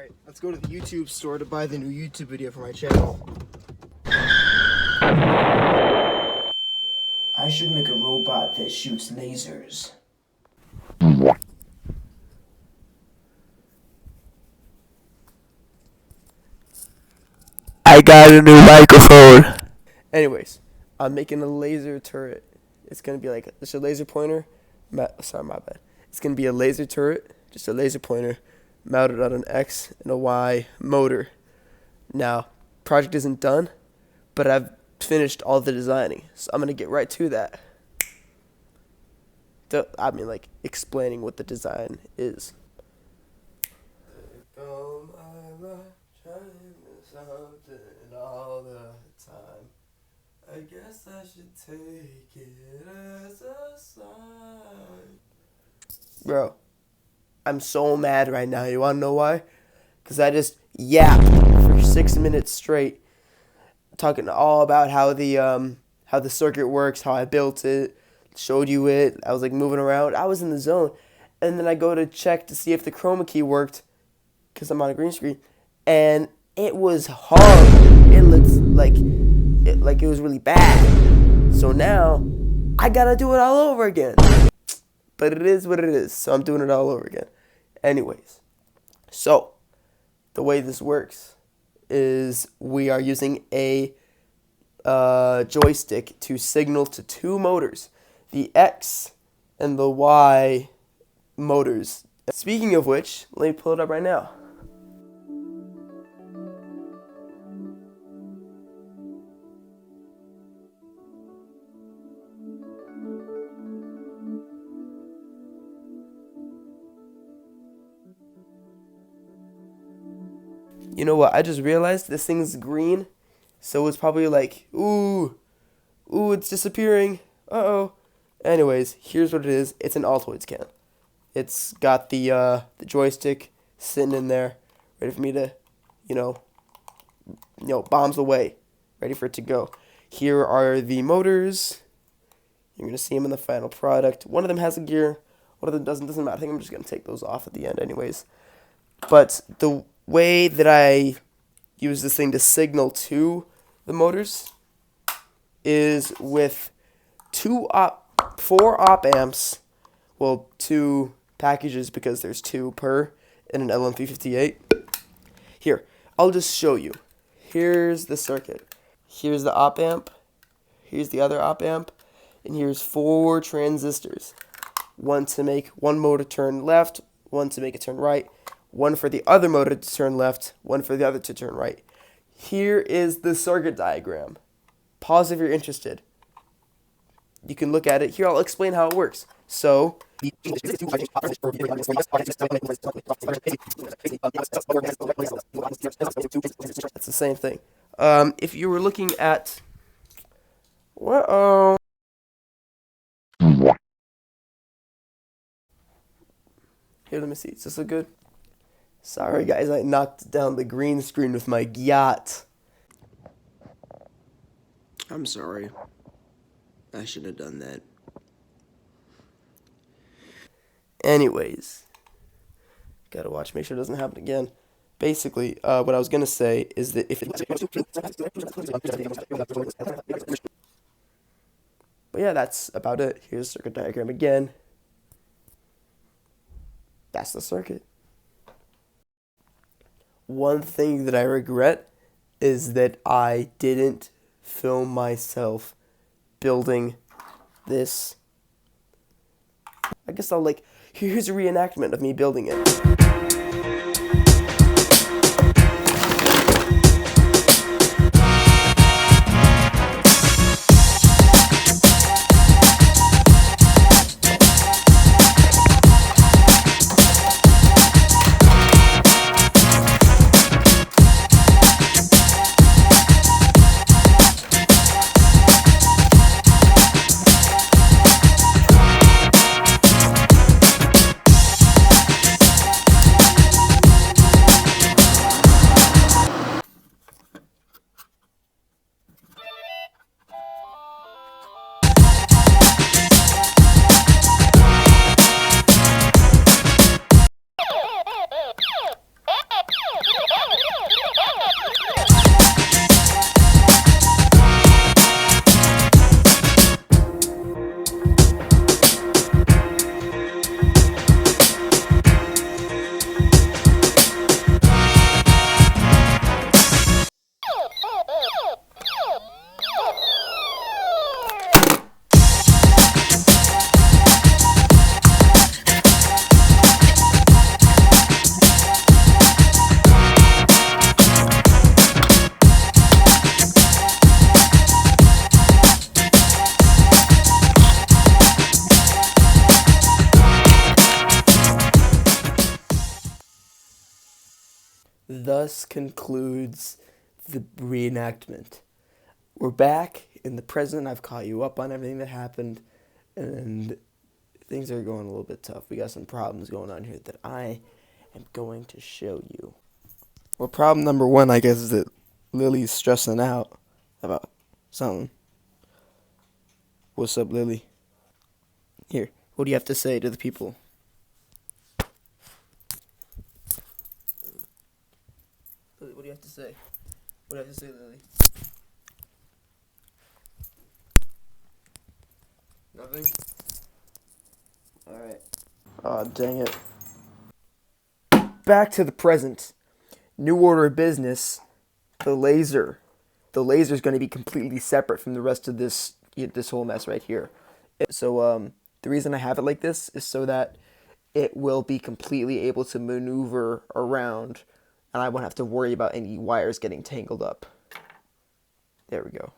Alright, let's go to the YouTube store to buy the new YouTube video for my channel. I should make a robot that shoots lasers. I got a new microphone. Anyways, I'm making a laser turret. It's gonna be like just a laser pointer. Sorry, my bad. It's gonna be a laser turret, just a laser pointer, mounted on an X and a Y motor. Now, project isn't done, but I've finished all the designing, so I'm gonna get right to that. I mean, like explaining what the design is. All the time. I guess I should take it as a sign. Bro, I'm so mad right now. You wanna know why? Because I just yapped for 6 minutes straight, talking all about how the circuit works, how I built it, showed you it. I was like moving around. I was in the zone, and then I go to check to see if the chroma key worked, because I'm on a green screen, and it was horrible. It looks like it was really bad. So now I gotta do it all over again. But it is what it is. So I'm doing it all over again. Anyways, so the way this works is we are using a joystick to signal to two motors, the X and the Y motors. Speaking of which, let me pull it up right now. You know what? I just realized this thing's green, so it's probably like, ooh, it's disappearing. Uh-oh. Anyways, here's what it is. It's an Altoids can. It's got the joystick sitting in there, ready for me to, bombs away, ready for it to go. Here are the motors. You're gonna see them in the final product. One of them has a gear, one of them doesn't. Doesn't matter. I think I'm just gonna take those off at the end, anyways. But the way that I use this thing to signal to the motors is with 4 op amps, well, 2 packages because there's 2 per in an LM358. Here, I'll just show you. Here's the circuit. Here's the op amp. Here's the other op amp. And here's 4 transistors. One to make one motor turn left, one to make it turn right, one for the other motor to turn left, one for the other to turn right. Here is the circuit diagram. Pause if you're interested. You can look at it. Here, I'll explain how it works. So, that's the same thing. If you were looking at... Here, let me see. Does this look good? Sorry, guys. I knocked down the green screen with my yacht. I'm sorry. I shouldn't have done that. Anyways. Gotta watch. Make sure it doesn't happen again. Basically, what I was gonna say is that if it... But yeah, that's about it. Here's the circuit diagram again. That's the circuit. One thing that I regret is that I didn't film myself building this. I guess I'll here's a reenactment of me building it. Thus concludes the reenactment. We're back in the present. I've caught you up on everything that happened, and things are going a little bit tough. We got some problems going on here that I am going to show you. Well, problem number one, I guess, is that Lily's stressing out about something. What's up, Lily? Here, what do you have to say to the people? Lily, what do you have to say? What do you have to say, Lily? Nothing? Alright. Aw, dang it. Back to the present. New order of business. The laser. The laser is going to be completely separate from the rest of this whole mess right here. So the reason I have it like this is so that it will be completely able to maneuver around, and I won't have to worry about any wires getting tangled up. There we go.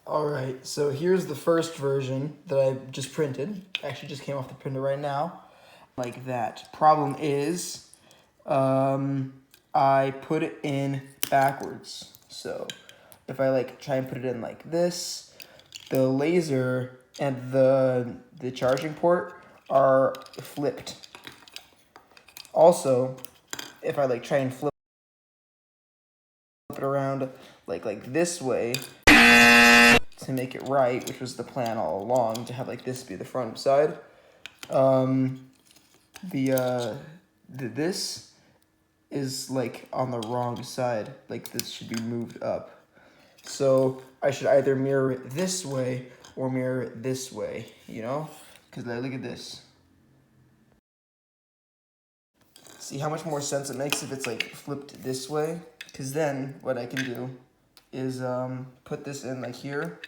Alright, so here's the first version that I just printed. Actually just came off the printer right now. Like that. Problem is, I put it in backwards. So if I try and put it in like this, the laser and the charging port are flipped. Also, if I try and flip it around like this way to make it right, which was the plan all along, to have this be the front side, this is on the wrong side. This should be moved up. So I should either mirror it this way or mirror it this way, Because look at this. See how much more sense it makes if it's flipped this way? Because then what I can do is put this in here,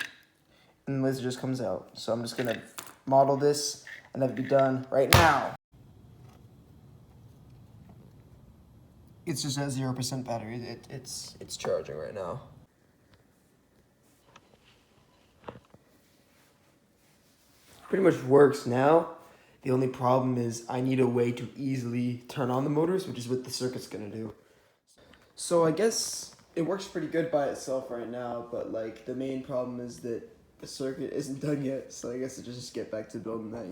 and the laser just comes out. So I'm just gonna model this and have it be done right now. It's just at 0% battery. It's charging right now. Pretty much works now. The only problem is I need a way to easily turn on the motors, which is what the circuit's gonna do. So I guess it works pretty good by itself right now, but the main problem is that the circuit isn't done yet, so I guess I just get back to building that,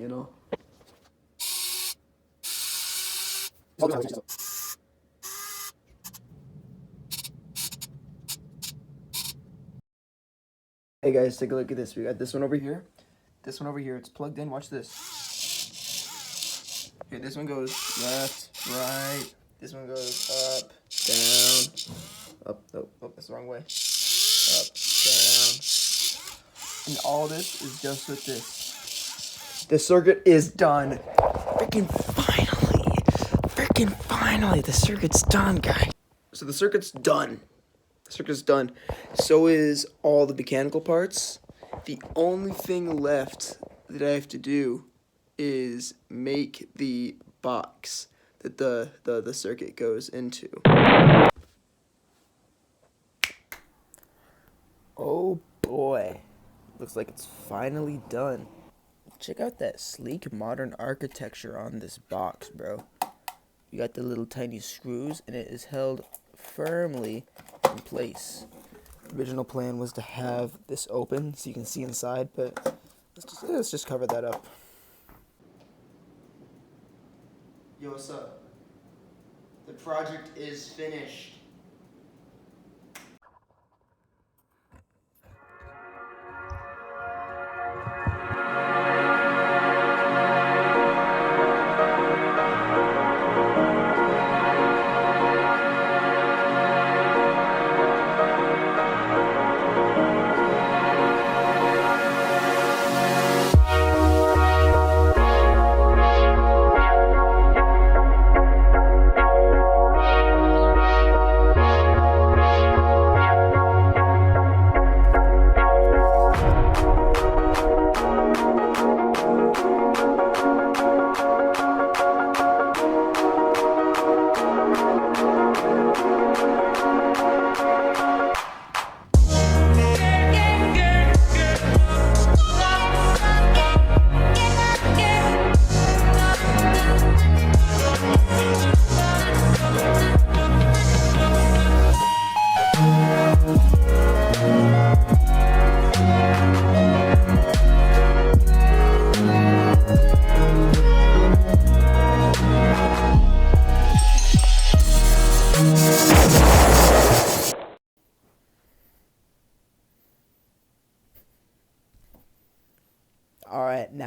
Hey guys, take a look at this. We got this one over here. This one over here, it's plugged in. Watch this. Okay, this one goes left, right. This one goes up, down, up. Oh, that's the wrong way. Up, down. And all this is just with this. The circuit is done. Freaking finally, the circuit's done, guys. So the circuit's done. So is all the mechanical parts. The only thing left that I have to do is make the box that the circuit goes into. Oh boy. Looks like it's finally done. Check out that sleek modern architecture on this box, bro. You got the little tiny screws, and it is held firmly in place. The original plan was to have this open so you can see inside, but let's just cover that up. Yo, what's up? The project is finished.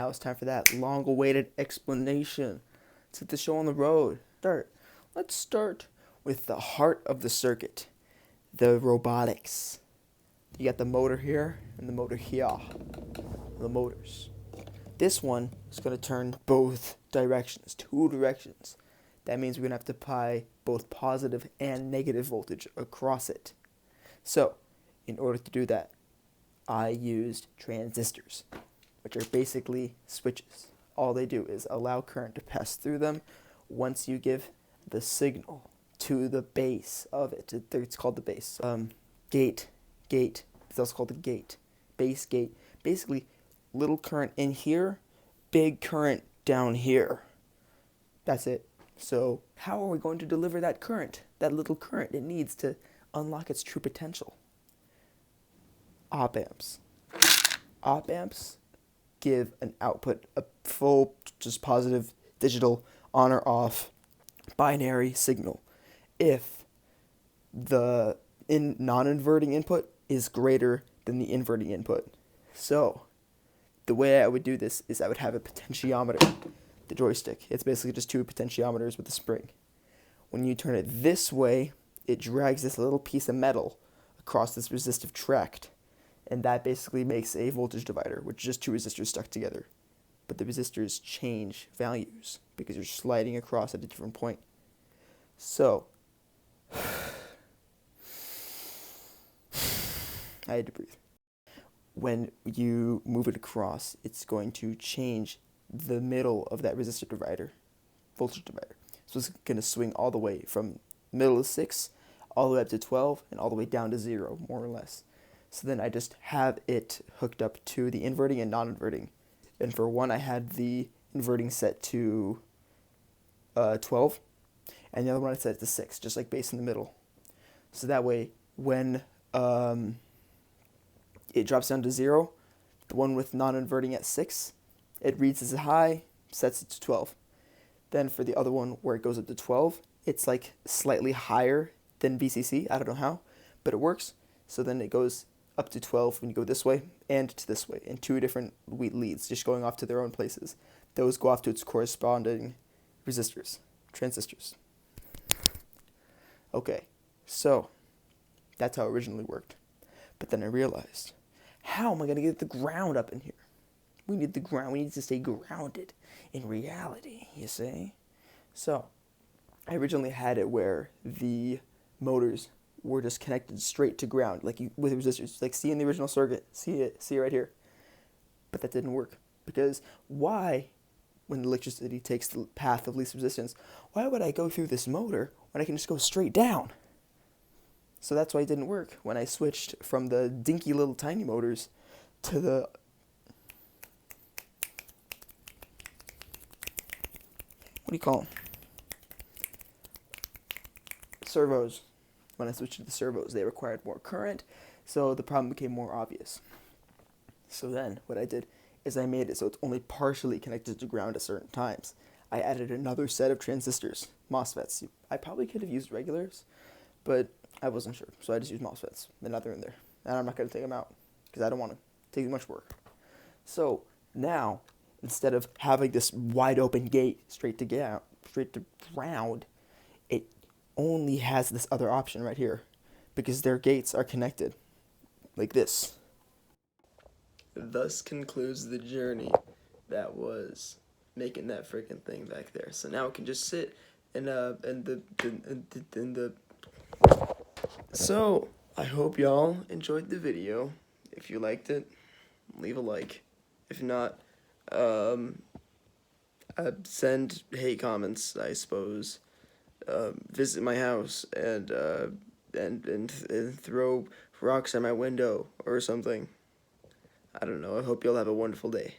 now it's time for that long-awaited explanation. Let's hit the show on the road. Let's start with the heart of the circuit, the robotics. You got the motor here and the motor here. The motors. This one is going to turn both directions, 2 directions. That means we're going to have to apply both positive and negative voltage across it. So, in order to do that, I used transistors, which are basically switches. All they do is allow current to pass through them once you give the signal to the base of it. It's called the base. Gate. It's also called the gate. Base gate. Basically, little current in here, big current down here. That's it. So how are we going to deliver that current, that little current it needs to unlock its true potential? Op amps. Op amps give an output, a full, just positive, digital, on or off, binary signal. If the non-inverting input is greater than the inverting input. So the way I would do this is I would have a potentiometer, the joystick. It's basically just 2 potentiometers with a spring. When you turn it this way, it drags this little piece of metal across this resistive tract, and that basically makes a voltage divider, which is just 2 resistors stuck together. But the resistors change values because you're sliding across at a different point. So, I had to breathe. When you move it across, it's going to change the middle of that resistor divider, voltage divider. So it's going to swing all the way from middle of 6 all the way up to 12 and all the way down to 0, more or less. So then I just have it hooked up to the inverting and non-inverting. And for one, I had the inverting set to 12, and the other one I set to 6, just like base in the middle. So that way, when it drops down to 0, the one with non-inverting at 6, it reads as a high, sets it to 12. Then for the other one where it goes up to 12, it's like slightly higher than VCC. I don't know how, but it works. So then it goes up to 12 when you go this way and to this way, in 2 different leads, just going off to their own places. Those go off to its corresponding resistors, transistors. Okay, so that's how it originally worked. But then I realized, how am I going to get the ground up in here? We need the ground. We need to stay grounded in reality, you see? So, I originally had it where the motors were just connected straight to ground, like with resistors. Like, see in the original circuit. See it right here. But that didn't work. Because why, when electricity takes the path of least resistance, why would I go through this motor when I can just go straight down? So that's why it didn't work when I switched from the dinky little tiny motors to the what do you call them? Servos. When I switched to the servos, they required more current, so the problem became more obvious. So then, what I did is I made it so it's only partially connected to ground at certain times. I added another set of transistors, MOSFETs. I probably could have used regulars, but I wasn't sure, so I just used MOSFETs. They're not there in there, and I'm not going to take them out because I don't want to take too much work. So now, instead of having this wide open gate straight to ground, it only has this other option right here because their gates are connected like this. Thus concludes the journey that was making that freaking thing back there. So now it can just sit in the. So I hope y'all enjoyed the video. If you liked it, leave a like. If not, send hate comments, I suppose. Visit my house and throw rocks at my window or something. I don't know. I hope you'll have a wonderful day.